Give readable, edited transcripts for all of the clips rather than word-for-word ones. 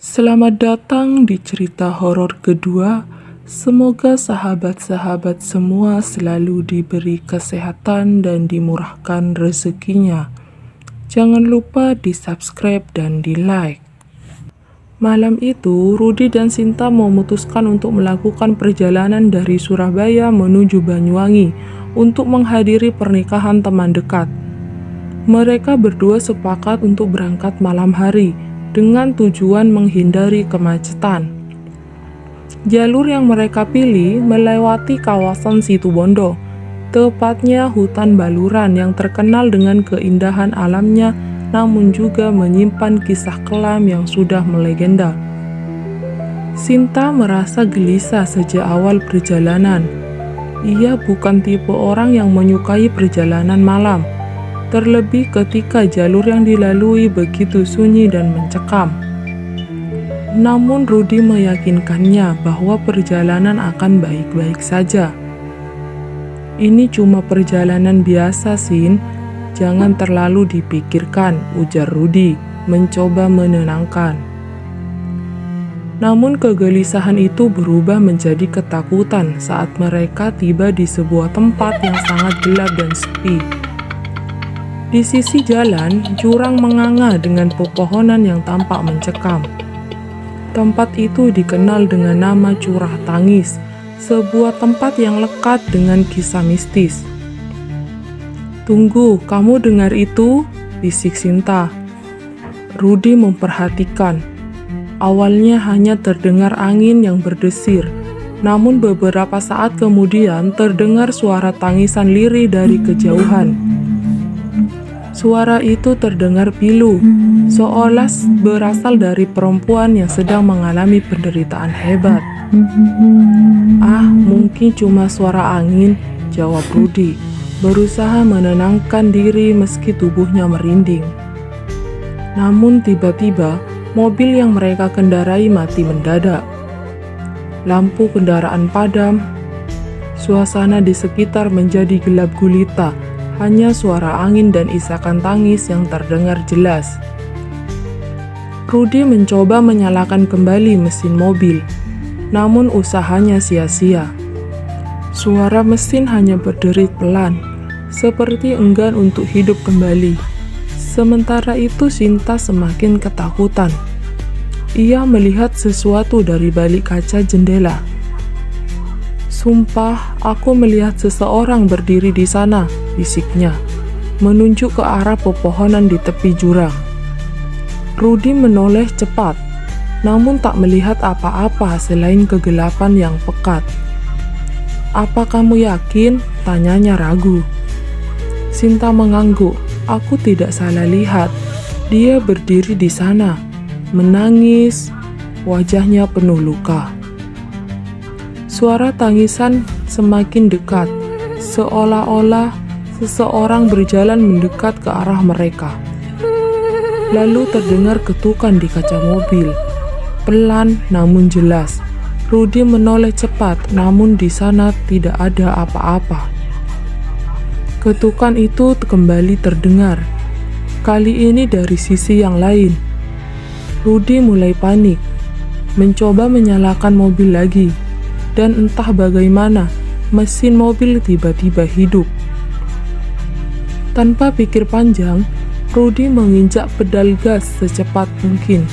Selamat datang di cerita horor kedua. Semoga sahabat-sahabat semua selalu diberi kesehatan dan dimurahkan rezekinya. Jangan lupa di-subscribe dan di-like. Malam itu, Rudi dan Sinta memutuskan untuk melakukan perjalanan dari Surabaya menuju Banyuwangi untuk menghadiri pernikahan teman dekat. Mereka berdua sepakat untuk berangkat malam hari dengan tujuan menghindari kemacetan. Jalur yang mereka pilih melewati kawasan Situbondo, tepatnya hutan baluran yang terkenal dengan keindahan alamnya, namun juga menyimpan kisah kelam yang sudah melegenda. Sinta merasa gelisah sejak awal perjalanan. Ia bukan tipe orang yang menyukai perjalanan malam, terlebih ketika jalur yang dilalui begitu sunyi dan mencekam. Namun Rudi meyakinkannya bahwa perjalanan akan baik-baik saja. "Ini cuma perjalanan biasa, Sin. Jangan terlalu dipikirkan," ujar Rudi, mencoba menenangkan. Namun kegelisahan itu berubah menjadi ketakutan saat mereka tiba di sebuah tempat yang sangat gelap dan sepi. Di sisi jalan, jurang menganga dengan pepohonan yang tampak mencekam. Tempat itu dikenal dengan nama Curah Tangis, sebuah tempat yang lekat dengan kisah mistis. "Tunggu, kamu dengar itu?" bisik Sinta. Rudi memperhatikan. Awalnya hanya terdengar angin yang berdesir, namun beberapa saat kemudian terdengar suara tangisan lirih dari kejauhan. Suara itu terdengar pilu, seolah berasal dari perempuan yang sedang mengalami penderitaan hebat. "Ah, mungkin cuma suara angin," jawab Rudi, berusaha menenangkan diri meski tubuhnya merinding. Namun tiba-tiba, mobil yang mereka kendarai mati mendadak. Lampu kendaraan padam, suasana di sekitar menjadi gelap gulita. Hanya suara angin dan isakan tangis yang terdengar jelas. Rudi mencoba menyalakan kembali mesin mobil, namun usahanya sia-sia. Suara mesin hanya berderit pelan, seperti enggan untuk hidup kembali. Sementara itu Sinta semakin ketakutan. Ia melihat sesuatu dari balik kaca jendela. "Sumpah, aku melihat seseorang berdiri di sana," bisiknya, menunjuk ke arah pepohonan di tepi jurang. Rudi menoleh cepat, namun tak melihat apa-apa selain kegelapan yang pekat. "Apa kamu yakin?" tanyanya ragu. Sinta mengangguk. "Aku tidak salah lihat. Dia berdiri di sana, menangis, wajahnya penuh luka." Suara tangisan semakin dekat, seolah-olah seseorang berjalan mendekat ke arah mereka. Lalu terdengar ketukan di kaca mobil, pelan namun jelas. Rudi menoleh cepat, namun di sana tidak ada apa-apa. Ketukan itu kembali terdengar, kali ini dari sisi yang lain. Rudi mulai panik, mencoba menyalakan mobil lagi. Dan entah bagaimana, mesin mobil tiba-tiba hidup. Tanpa pikir panjang, Rudi menginjak pedal gas secepat mungkin,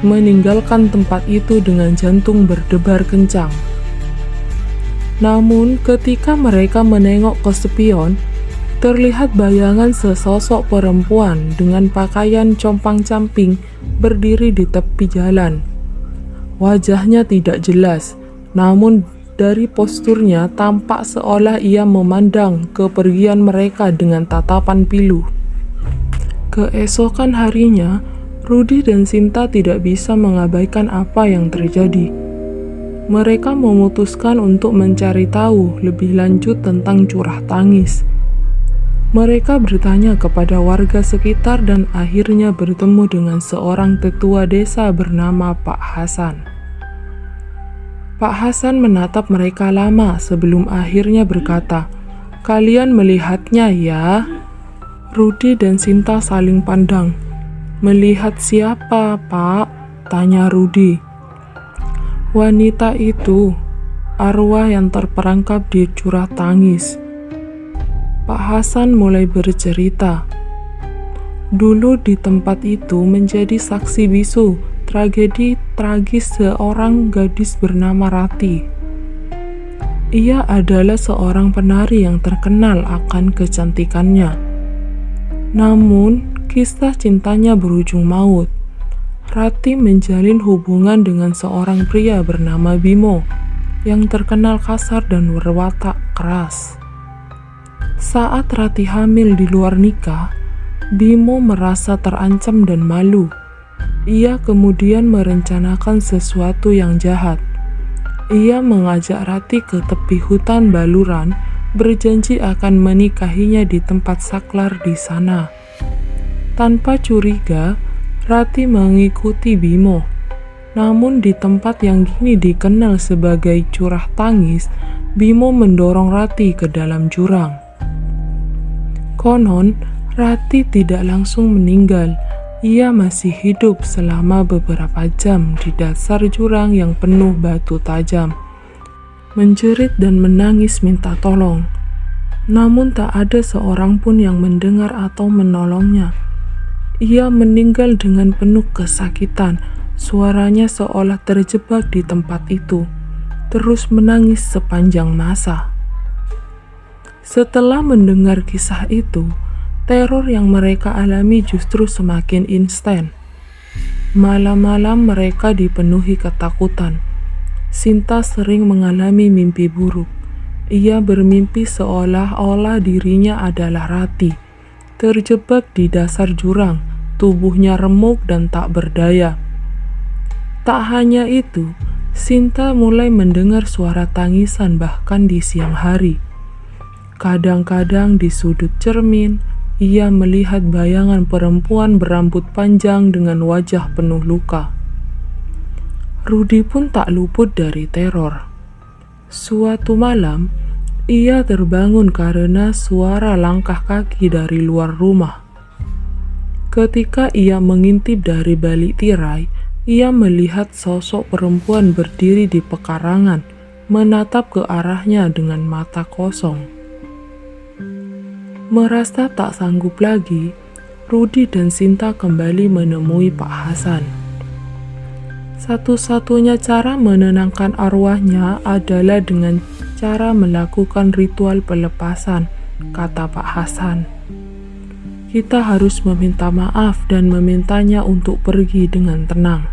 meninggalkan tempat itu dengan jantung berdebar kencang. Namun, ketika mereka menengok ke spion, terlihat bayangan sesosok perempuan dengan pakaian compang-camping berdiri di tepi jalan. Wajahnya tidak jelas, namun dari posturnya tampak seolah ia memandang kepergian mereka dengan tatapan pilu. Keesokan harinya, Rudi dan Sinta tidak bisa mengabaikan apa yang terjadi. Mereka memutuskan untuk mencari tahu lebih lanjut tentang Curah Tangis. Mereka bertanya kepada warga sekitar dan akhirnya bertemu dengan seorang tetua desa bernama Pak Hasan. Pak Hasan menatap mereka lama sebelum akhirnya berkata, "Kalian melihatnya ya?" Rudi dan Sinta saling pandang. "Melihat siapa, Pak?" tanya Rudi. Wanita itu, arwah yang terperangkap di curah tangis. Pak Hasan mulai bercerita. Dulu di tempat itu menjadi saksi bisu tragedi tragis seorang gadis bernama Rati. Ia adalah seorang penari yang terkenal akan kecantikannya. Namun, kisah cintanya berujung maut. Rati menjalin hubungan dengan seorang pria bernama Bimo yang terkenal kasar dan berwatak keras. Saat Rati hamil di luar nikah, Bimo merasa terancam dan malu. Ia kemudian merencanakan sesuatu yang jahat. Ia mengajak Rati ke tepi hutan Baluran, berjanji akan menikahinya di tempat saklar di sana. Tanpa curiga, Rati mengikuti Bimo. Namun di tempat yang kini dikenal sebagai curah tangis, Bimo mendorong Rati ke dalam jurang. Konon, Rati tidak langsung meninggal. Ia masih hidup selama beberapa jam di dasar jurang yang penuh batu tajam, menjerit dan menangis minta tolong. Namun tak ada seorang pun yang mendengar atau menolongnya. Ia meninggal dengan penuh kesakitan, suaranya seolah terjebak di tempat itu, terus menangis sepanjang masa. Setelah mendengar kisah itu, teror yang mereka alami justru semakin instan. Malam-malam mereka dipenuhi ketakutan. Sinta sering mengalami mimpi buruk. Ia bermimpi seolah-olah dirinya adalah Rati, terjebak di dasar jurang, tubuhnya remuk dan tak berdaya. Tak hanya itu, Sinta mulai mendengar suara tangisan bahkan di siang hari. Kadang-kadang di sudut cermin, ia melihat bayangan perempuan berambut panjang dengan wajah penuh luka. Rudi pun tak luput dari teror. Suatu malam, ia terbangun karena suara langkah kaki dari luar rumah. Ketika ia mengintip dari balik tirai, ia melihat sosok perempuan berdiri di pekarangan, menatap ke arahnya dengan mata kosong. Merasa tak sanggup lagi, Rudi dan Sinta kembali menemui Pak Hasan. Satu-satunya cara menenangkan arwahnya adalah dengan cara melakukan ritual pelepasan, kata Pak Hasan. Kita harus meminta maaf dan memintanya untuk pergi dengan tenang.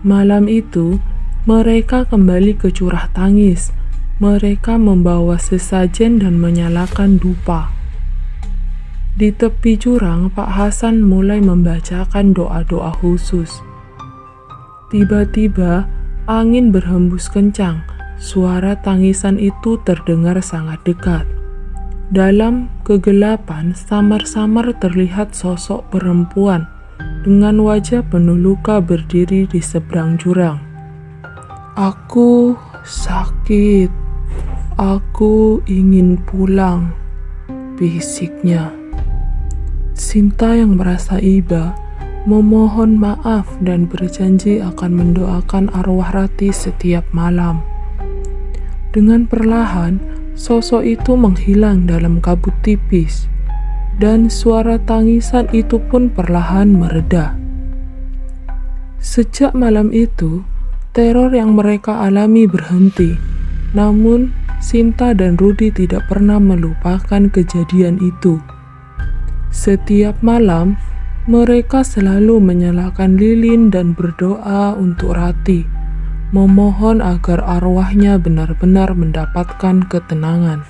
Malam itu, mereka kembali ke curah tangis. Mereka membawa sesajen dan menyalakan dupa. Di tepi jurang, Pak Hasan mulai membacakan doa-doa khusus. Tiba-tiba, angin berhembus kencang. Suara tangisan itu terdengar sangat dekat. Dalam kegelapan, samar-samar terlihat sosok perempuan dengan wajah penuh luka berdiri di seberang jurang. "Aku sakit. Aku ingin pulang," bisiknya. Sinta yang merasa iba memohon maaf dan berjanji akan mendoakan arwah Rati setiap malam. Dengan perlahan, sosok itu menghilang dalam kabut tipis, dan suara tangisan itu pun perlahan mereda. Sejak malam itu, teror yang mereka alami berhenti. Namun, Sinta dan Rudi tidak pernah melupakan kejadian itu. Setiap malam, mereka selalu menyalakan lilin dan berdoa untuk Rati, memohon agar arwahnya benar-benar mendapatkan ketenangan.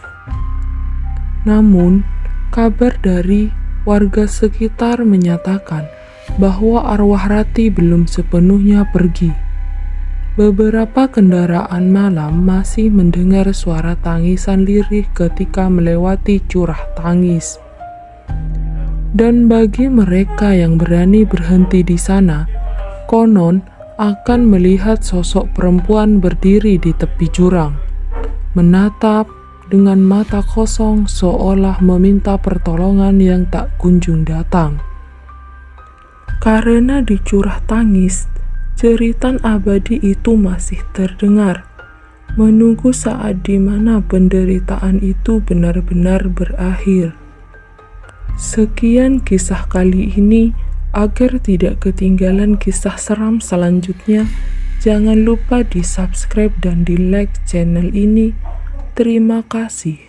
Namun, kabar dari warga sekitar menyatakan bahwa arwah Rati belum sepenuhnya pergi. Beberapa kendaraan malam masih mendengar suara tangisan lirih ketika melewati curah tangis. Dan bagi mereka yang berani berhenti di sana, konon akan melihat sosok perempuan berdiri di tepi jurang, menatap dengan mata kosong seolah meminta pertolongan yang tak kunjung datang. Karena di curah tangis Jeritan abadi itu masih terdengar, menunggu saat di mana penderitaan itu benar-benar berakhir. Sekian kisah kali ini. Agar tidak ketinggalan kisah seram selanjutnya, jangan lupa di subscribe dan di like channel ini. Terima kasih.